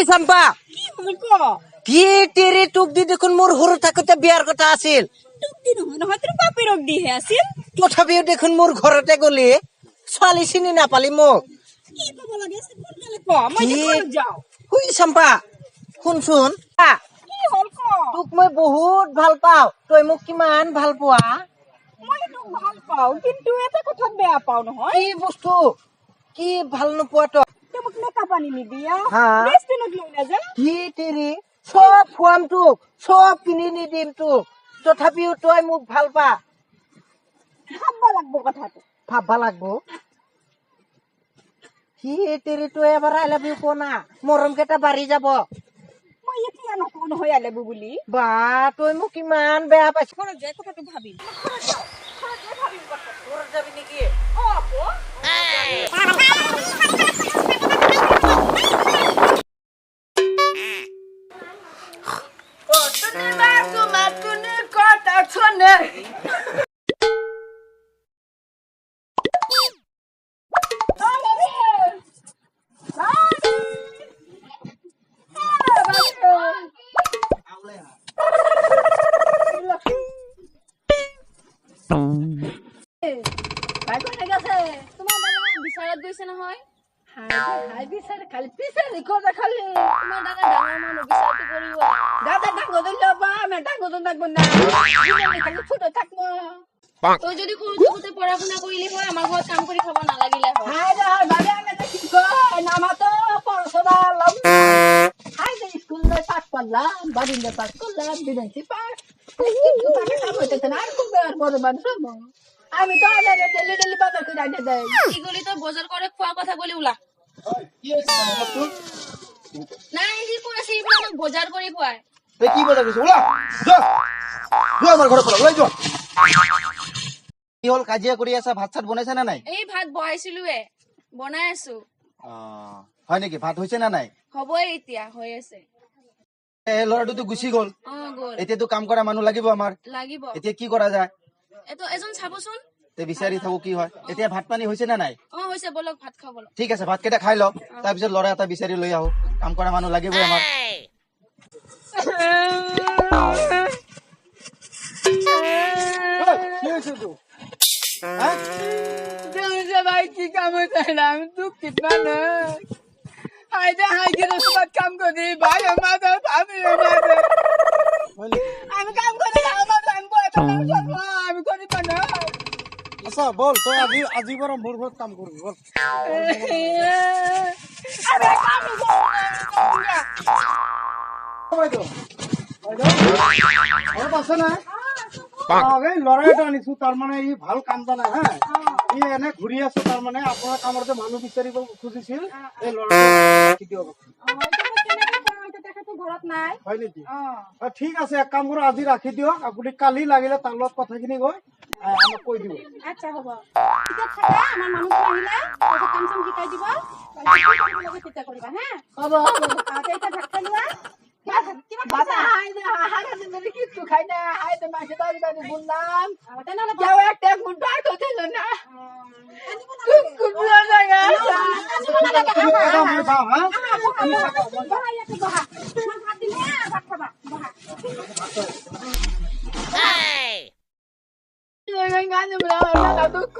ঐ চম্পা কি তেৰি তোক দি দেখোন মোৰ সৰু থাকোতে বিয়াৰ কথা আছিল তথাপিও দেখোন মোৰ ঘৰতে গলি ছোৱালী চিনি নাপালি মোক চম্পা শুনচোন তোক মই বহুত ভাল পাওঁ তই মোক কিমান ভাল পোৱা কিন্তু এটা কথাত বেয়া পাও নহয় কি বস্তু কি ভাল নোপোৱা তই মোক মেকআপ আনি নিদিয়া কি তেৰি চব খুৱাম তোক চব কিনি নিদিম তোক তথাপিও তই মোক ভাল পা ভাববা লাগবো কথাটো ভাববা লাগবো কি তেৰি তই এবাৰ আই লাভ ইউ ক না মৰম কেইটা বাঢ়ি যাব মই এতিয়া নকওঁ নহয় আই লাভ ইউ বুলি বা তই মোক কিমান বেয়া পাইছ ঘৰত যাই কথাটো ভাবিম ঘৰত যাবি নেকি তই যদি সৰু থাকোতে পঢ়া শুনা কৰিলি হয় আমাৰ ঘৰত কাম কৰি খাব নালাগিলে আমি তো ডেলি ডেলি বাজাৰ কৰে আনতে দেয় ইগলি তো বজাৰ কৰে খোৱা কথা বলি ওলা নাই সি কোন আছে এইবিলাক আমাক বজাৰ কৰি খুৱায় কি বজাৰ কৰিছ ওলা যা যা আমাৰ ঘৰৰ পৰা ওলাই যা কি হল কাজিয়া কৰি আছা ভাত চাত বনাইছা না নাই এই ভাত বহাইছিলুৱে বনাই আছো হয় নেকি ভাত হৈছে না নাই হবই এতিয়া হৈ আছে ল'ৰাটো গুচি গ'ল গ'ল এতিয়াতো কাম কৰা মানুহ লাগিব আমাৰ লাগিব এতিয়া কি কৰা যায় এটো এজন চাবচোন তে বিচাৰি থাকো কি হয় এতিয়া ভাত পানী হৈছে না নাই হৈছে বলক ভাত খাব বলক ঠিক আছে ভাত কেইটা খাই লও তাৰপিছত ল'ৰা এটা বিচাৰি লৈ আহো কাম কৰা মানুহ লাগিবই আমাৰ ভাই কি কাম চাইলাম তুক কিतना না আইদা হাই গিয়ে সব কাম করে ভাই আমাদের আমি কাম করে আমি করি না আচ্ছা বল তই আজি বড় মোর ঘৰত কাম কৰবি বল আৰে কাম লৰাইটো আনিছো তাৰমানে ই ভাল কাম জানে হা ই এনে ঘূৰি আছো তাৰমানে আপোনাৰ কামতে মানুহ বিচাৰিব খুজিছিল এই ল'ৰাটো দিয়ক ঘৰত নাই হয় নেকি ঠিক আছে এক কাম কৰো আজি ৰাখি দিয়ক আপুনি কালি লাগিলে তাৰ লগত কথাখিনি গৈ আমাক কৈ দিব আচ্ছা হ'ব ঠিক আছে আমাৰ মানুহ আহিলে কাম চাম শিকাই দিব চিন্তা কৰিবা হা হ'ব এটা ভাত খালোৱা বাবা হারা জিন্দগি কিছু খাই না আইতে মাসে বাড়ি বাড়ি বললাম যাও একটা ঘন্টা তো ছিল না কুকুর লাগা আমি খাও হ্যাঁ আমি ভাই একটা বহা তোমার ভাত দিলে ভাত খাবা বহা এই গানে বলা না দুঃখ